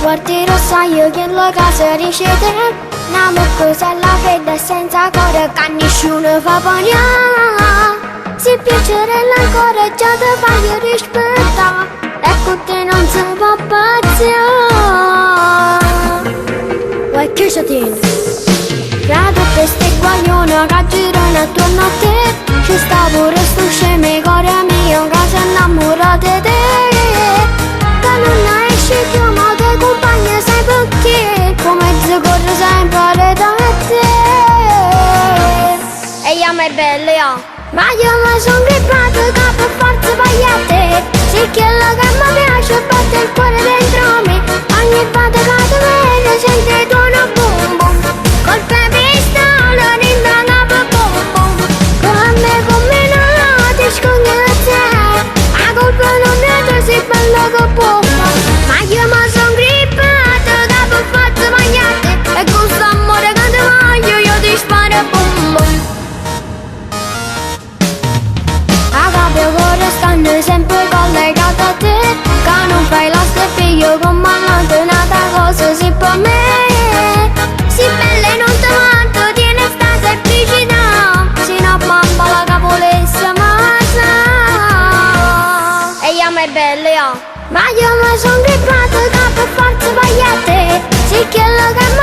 guardi rossa io che la casa riceve. Una muccosa la fredda senza cuore che nessuno fa pagare. Se piacerella ancora già ti fai rispettare e con te non si può pazziare. Vuoi che ci tieni? Tra tutte ste guaglione che girano attorno a te ci sta pure sto scemo cuore mio che si innamora di te. Che non esce più ma che compagna sai perché come si corre sempre da te. E io mi è bella ma io mi son ngrippate che per forza sbagliate. Se quello che mi piace batte il cuore dentro me. Ogni volta che ti vedo senti tuono boom boom. Colpe pistola rinda capo boom boom. Come no ti sconghiazza. La colpa non è tua sei bello che bomba. Ma io mi son ngrippate che per forza sbagliate. E con quest'amore che ti voglio io ti sparo boom boom. Stanno sempre collegate a te, che non fai la figlio con malante nata cosa si per me. Si bella e non te vanto, tiene sta semplicità, si no bamba la capolissa ma sa. E io mi è bella, ma io mi son ngrippate che per forza sbagliate. Se quello che mi